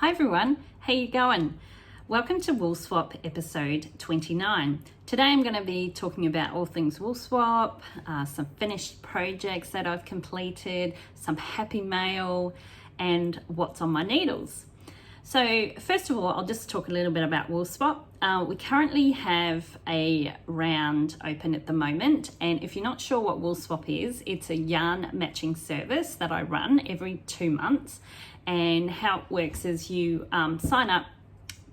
Hi everyone, how you going? Welcome to Woolswap episode 29. Today I'm going to be talking about all things Woolswap, some finished projects that I've completed, some happy mail, and what's on my needles. So first of all, I'll just talk a little bit about Woolswap. We currently have a round open at the moment, and if you're not sure what Woolswap is, it's a yarn matching service that I run every 2 months. And how it works is you sign up,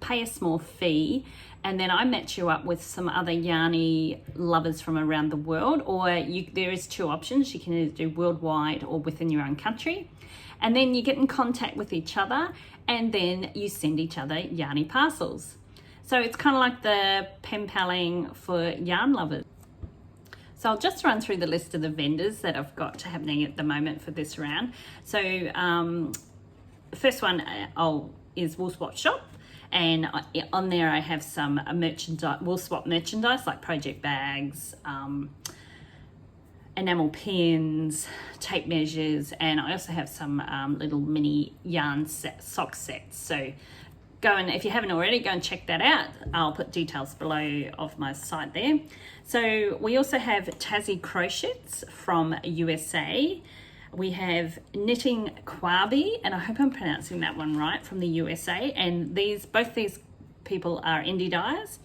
pay a small fee, and then I match you up with some other yarny lovers from around the world, or there is two options. You can either do worldwide or within your own country. And then you get in contact with each other, and then you send each other yarny parcels. So it's kind of like the pen paling for yarn lovers. So I'll just run through the list of the vendors that I've got happening at the moment for this round. So the first one is Woolswap Shop, and on there I have some merchandise, Woolswap merchandise like project bags, enamel pins, tape measures, and I also have some little mini yarn sock sets. So if you haven't already, go and check that out. I'll put details below of my site there. So we also have Tassie Crochets from USA. We have Knitting Kwabi, and I hope I'm pronouncing that one right, from the USA. And both these people are indie dyers.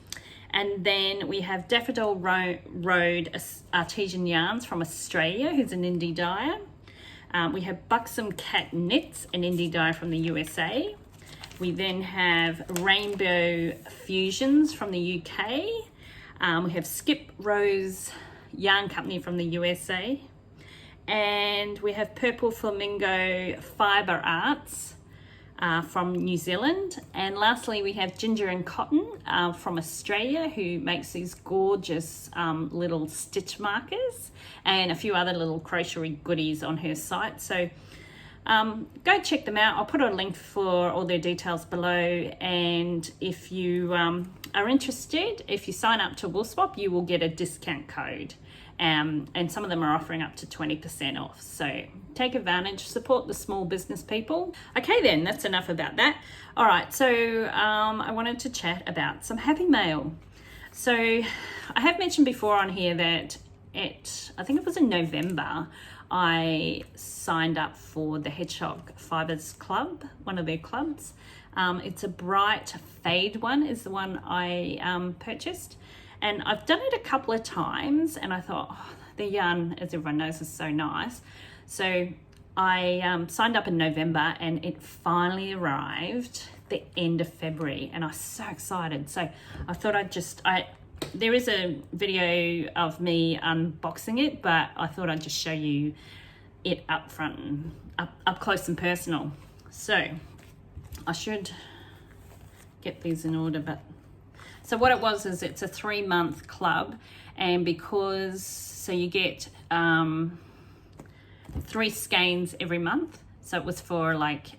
And then we have Daffodil Road Artesian Yarns from Australia, who's an indie dyer. We have Buxom Cat Knits, an indie dyer from the USA. We then have Rainbow Fusions from the UK. We have Skip Rose Yarn Company from the USA. And we have Purple Flamingo Fibre Arts from New Zealand. And lastly, we have Ginger and Cotton from Australia, who makes these gorgeous little stitch markers and a few other little crochet goodies on her site. So go check them out. I'll put a link for all their details below. And if you are interested, if you sign up to Woolswap, you will get a discount code. And some of them are offering up to 20% off. So take advantage, support the small business people. Okay then, that's enough about that. All right, so I wanted to chat about some happy mail. So I have mentioned before on here that I think it was in November, I signed up for the Hedgehog Fibres Club, one of their clubs. It's a bright fade one is the one I purchased. And I've done it a couple of times, and I thought, the yarn, as everyone knows, is so nice. So I signed up in November, and it finally arrived the end of February, and I was so excited. So I thought there is a video of me unboxing it, but I thought I'd just show you it up front and up close and personal. So I should get these in order, but so what it was is it's a 3-month club, and so you get 3 skeins every month. So it was for like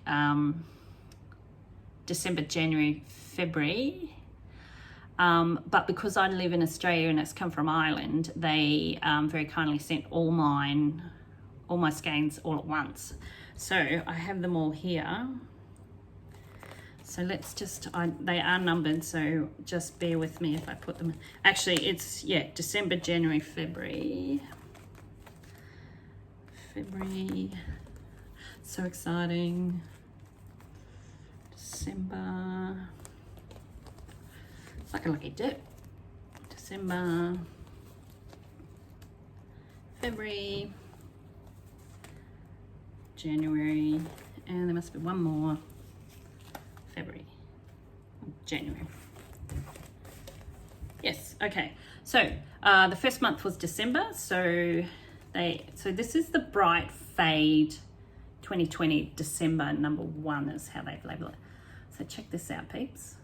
December, January, February. But because I live in Australia and it's come from Ireland, they very kindly sent all my skeins all at once. So I have them all here. So let's they are numbered, so just bear with me if I put them. Actually, it's, December, January, February. So exciting. December. It's like a lucky dip. December, February, January, and there must be one more. February, January. Yes, okay. So the first month was December. So this is the Bright Fade 2020 December number 1 is how they've labeled it. So check this out, peeps.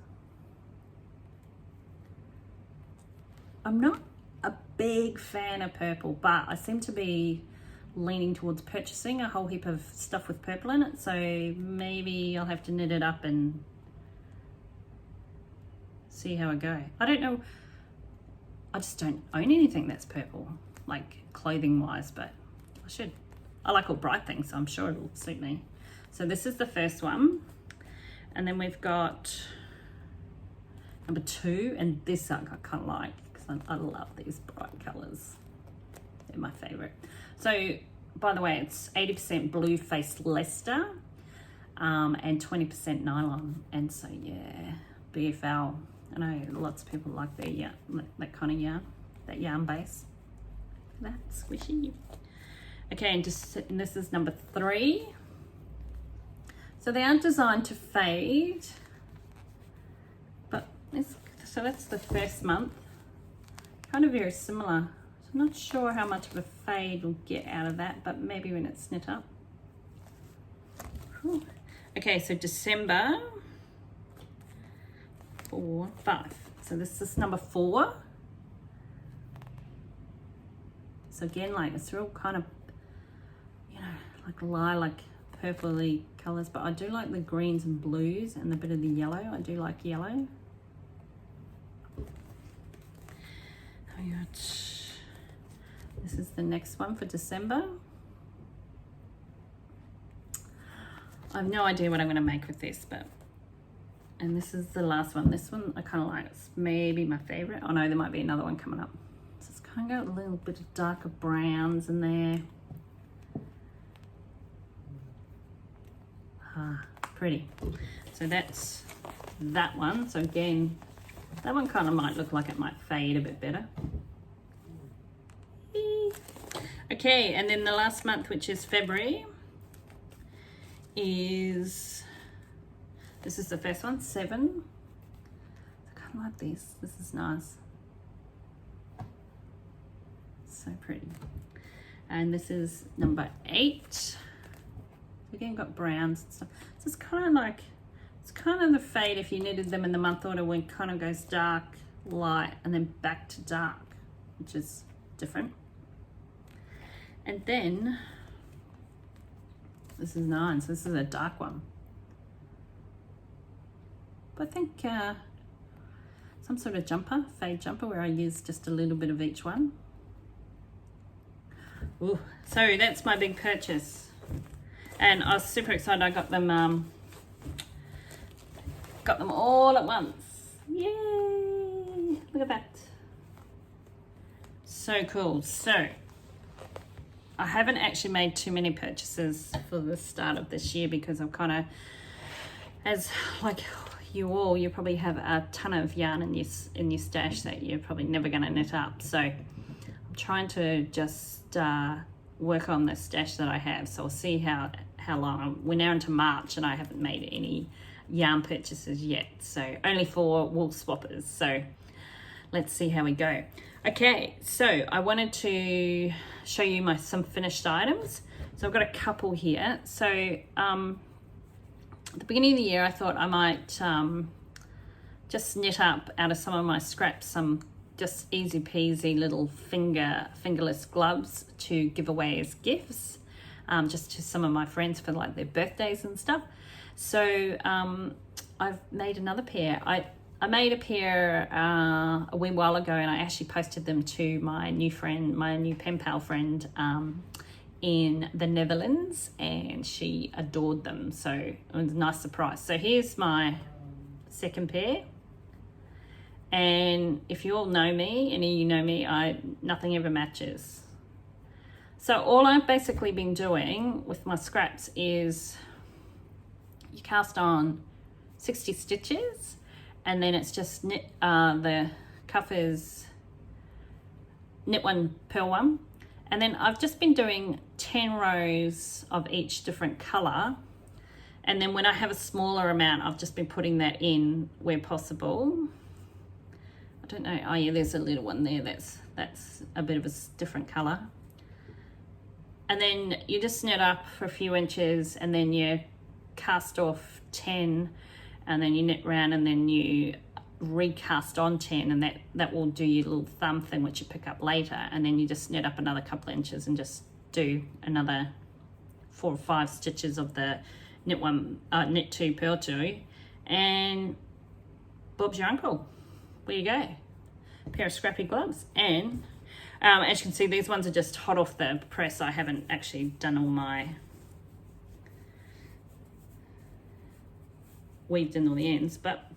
I'm not a big fan of purple, but I seem to be leaning towards purchasing a whole heap of stuff with purple in it, so maybe I'll have to knit it up and see how I go. I don't know, I just don't own anything that's purple, like clothing wise, but I should. I like all bright things, so I'm sure it'll suit me. So this is the first one. And then we've got number 2, and this I kind of like because I love these bright colors. They're my favorite. So, by the way, it's 80% blue faced Leicester and 20% nylon. And so, yeah, BFL. I know lots of people like their that kind of yarn, that yarn base. That's squishy. Okay, and this is number 3. So they aren't designed to fade, but so that's the first month. Kind of very similar. So I'm not sure how much of a fade we'll get out of that, but maybe when it's knit up. Whew. Okay, so December 4, 5. So this is number 4. So again, like it's real kind of, you know, like lilac, purpley colors, but I do like the greens and blues and a bit of the yellow. I do like yellow. This is the next one for December. I have no idea what I'm going to make with this, and this is the last one. This one I kind of like. It's maybe my favorite. Oh no, there might be another one coming up. So it's kind of got a little bit of darker browns in there. Pretty. So that's that one. So again, that one kind of might look like it might fade a bit better. Okay, and then the last month, which is February, this is the first one, 7. I kind of like this. This is nice. So pretty. And this is number 8. Again, got browns and stuff. So it's kind of like, it's kind of the fade if you knitted them in the month order when it kind of goes dark, light, and then back to dark, which is different. And then, this is 9, so this is a dark one. But I think some sort of jumper, fade jumper, where I use just a little bit of each one. Ooh, so that's my big purchase. And I was super excited. I got them all at once. Yay! Look at that. So cool. So I haven't actually made too many purchases for the start of this year because I've kind of, as like you probably have a ton of yarn in your stash that you're probably never going to knit up. So I'm trying to just work on the stash that I have. So I'll see how long. We're now into March and I haven't made any yarn purchases yet, so only for wool swappers. So let's see how we go. Okay, so I wanted to show you some finished items. So I've got a couple here. So at the beginning of the year I thought I might just knit up out of some of my scraps some just easy peasy little fingerless gloves to give away as gifts. Just to some of my friends for like their birthdays and stuff. So I've made another pair. I made a pair a wee while ago, and I actually posted them to my new pen pal friend in the Netherlands, and she adored them. So it was a nice surprise. So here's my second pair. And if you all know me, any of you know me, nothing ever matches. So all I've basically been doing with my scraps is you cast on 60 stitches, and then it's just knit, the cuff is knit 1, purl 1, and then I've just been doing 10 rows of each different color, and then when I have a smaller amount I've just been putting that in where possible. I don't know, oh yeah, there's a little one there that's a bit of a different color. And then you just knit up for a few inches, and then you cast off 10, and then you knit round, and then you recast on 10, and that will do your little thumb thing, which you pick up later. And then you just knit up another couple of inches and just do another 4 or 5 stitches of the knit 1, knit 2, purl 2, and Bob's your uncle. There you go. A pair of scrappy gloves. And as you can see, these ones are just hot off the press. I haven't actually done all my weaved in all the ends, but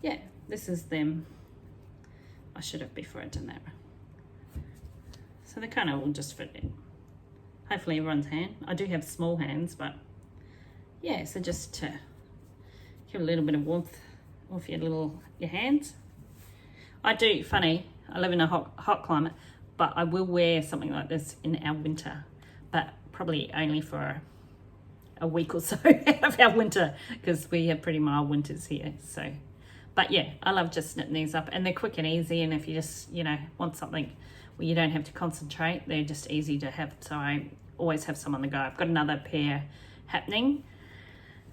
yeah, this is them. I should have before I done that. So they kind of will just fit in. Hopefully everyone's hand. I do have small hands, but yeah, so just to give a little bit of warmth off your hands. I do, funny, I live in a hot climate, but I will wear something like this in our winter, but probably only for a week or so of our winter, because we have pretty mild winters here. So, but yeah, I love just knitting these up, and they're quick and easy, and if you just, you know, want something where you don't have to concentrate, they're just easy to have. So I always have some on the go. I've got another pair happening.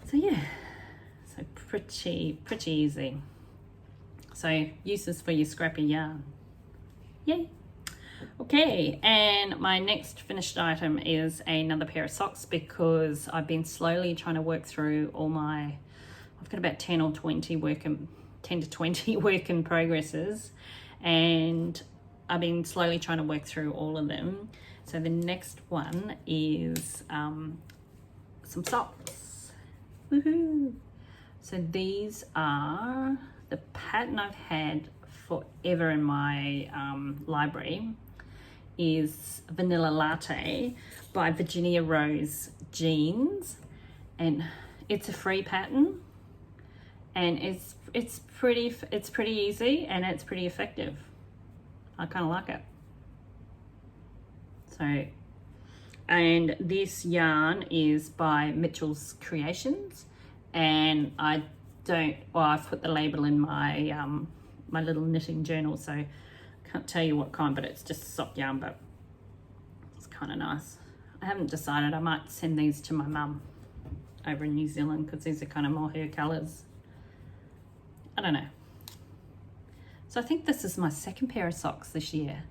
So yeah, so pretty easy. So uses for your scrappy yarn. Yay. Okay, and my next finished item is another pair of socks, because I've been slowly trying to work through all my, I've got about 10 to 20 work in progresses, and I've been slowly trying to work through all of them. So the next one is some socks. Woohoo! So these are the pattern I've had forever in my library is Vanilla Latte by Virginia Rose Jeans, and it's a free pattern, and it's pretty easy, and it's pretty effective. I kind of like it. So, and this yarn is by Mitchell's Creations, and I've put the label in my my little knitting journal, so I can't tell you what kind, but it's just sock yarn, but it's kind of nice. I haven't decided. I might send these to my mum over in New Zealand, because these are kind of more her colours. I don't know. So I think this is my second pair of socks this year.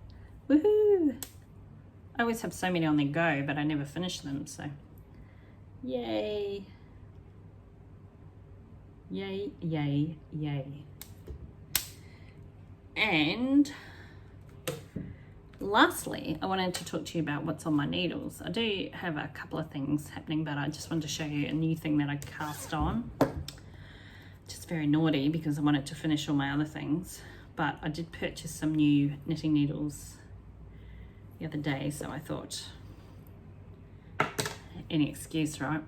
Woohoo! I always have so many on the go, but I never finish them, so yay. Yay, yay, yay. And lastly, I wanted to talk to you about what's on my needles. I do have a couple of things happening, but I just wanted to show you a new thing that I cast on. Just very naughty, because I wanted to finish all my other things. But I did purchase some new knitting needles the other day, so I thought, any excuse, right?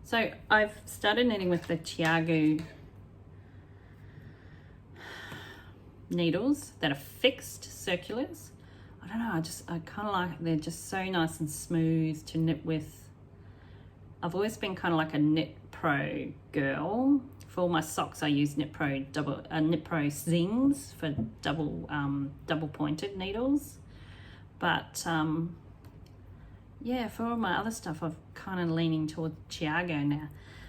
So I've started knitting with the Tiago needles that are fixed circulars. I don't know, I kind of like, they're just so nice and smooth to knit with. I've always been kind of like a Knit Pro girl. For all my socks, I use Knit Pro Zings for double pointed needles. But yeah, for all my other stuff, I'm kind of leaning toward Tiago now.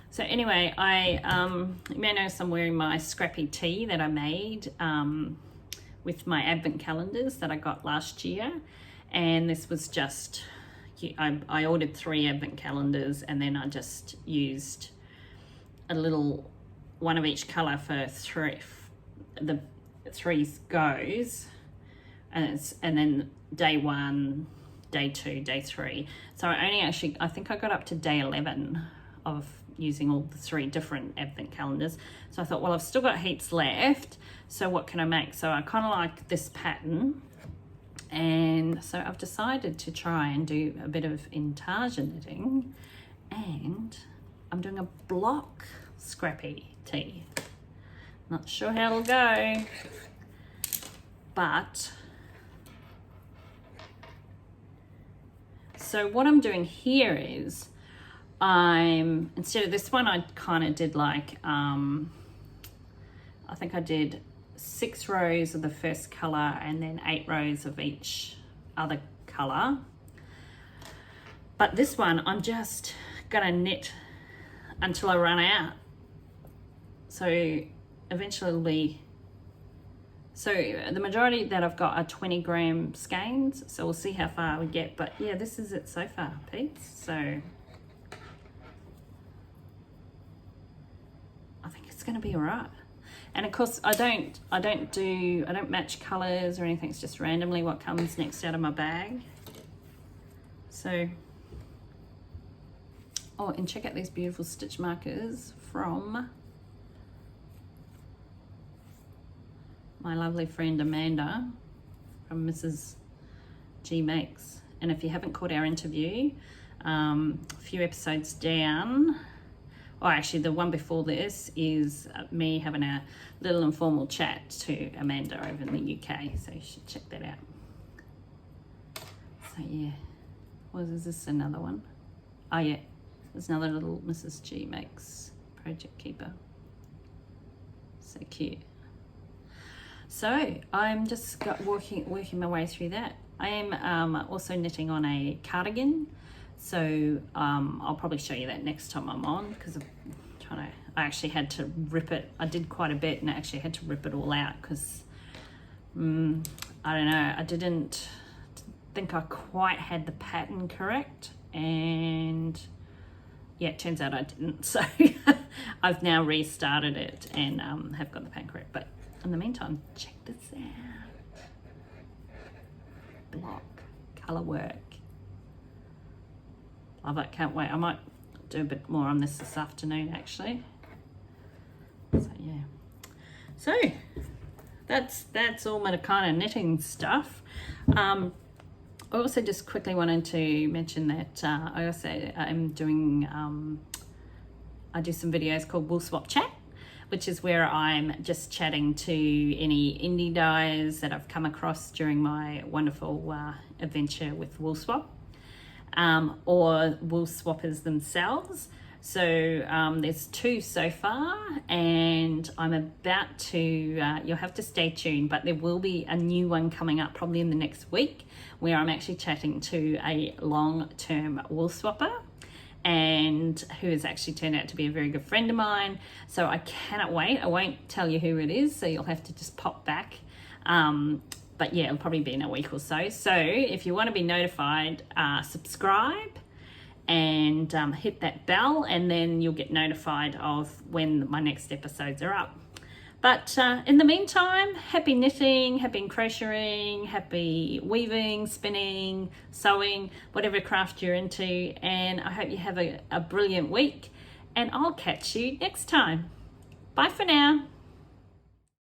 So anyway, you may notice I'm wearing my scrappy tee that I made with my advent calendars that I got last year. And this was just, I ordered 3 advent calendars, and then I just used a little one of each color for the 3 goes, and then day 1, day 2, day 3. So I think I got up to day 11 of using all the 3 different advent calendars. So I thought, well, I've still got heaps left, so what can I make? So I kind of like this pattern, and so I've decided to try and do a bit of intarsia knitting, and I'm doing a block scrappy tee. Not sure how it'll go, but so what I'm doing here is instead of this one, I kind of did like I think I did 6 rows of the first color and then 8 rows of each other color. But this one, I'm just gonna knit until I run out. So eventually it'll be, so the majority that I've got are 20 gram skeins, so we'll see how far we get. But yeah, this is it so far, peeps. So I think it's gonna be all right. And of course I don't match colors or anything. It's just randomly what comes next out of my bag. So Oh, and check out these beautiful stitch markers from my lovely friend Amanda from Mrs. G Makes. And if you haven't caught our interview, a few episodes down, or actually the one before this is me having a little informal chat to Amanda over in the UK, so you should check that out. So yeah, is this another one? Oh yeah, there's another little Mrs. G Makes project keeper. So cute. So I'm just working my way through that. I am also knitting on a cardigan, so I'll probably show you that next time I'm on, because I actually had to rip it. I did quite a bit and I actually had to rip it all out because I don't know, I didn't think I quite had the pattern correct, and yeah, it turns out I didn't, so I've now restarted it and have got the pattern correct. But in the meantime, check this out. Block color work, love it, can't wait. I might do a bit more on this afternoon actually. So yeah, so that's all my kind of knitting stuff. I also just quickly wanted to mention that I also am doing I do some videos called Woolswap Chat, which is where I'm just chatting to any indie dyers that I've come across during my wonderful adventure with Woolswap, or Woolswappers themselves. So there's 2 so far, and I'm about to, you'll have to stay tuned, but there will be a new one coming up probably in the next week, where I'm actually chatting to a long-term Woolswapper, and who has actually turned out to be a very good friend of mine. So I cannot wait. I won't tell you who it is, so you'll have to just pop back. But yeah, it'll probably be in a week or so. So if you want to be notified, subscribe and hit that bell, and then you'll get notified of when my next episodes are up. But in the meantime, happy knitting, happy crocheting, happy weaving, spinning, sewing, whatever craft you're into. And I hope you have a brilliant week, and I'll catch you next time. Bye for now.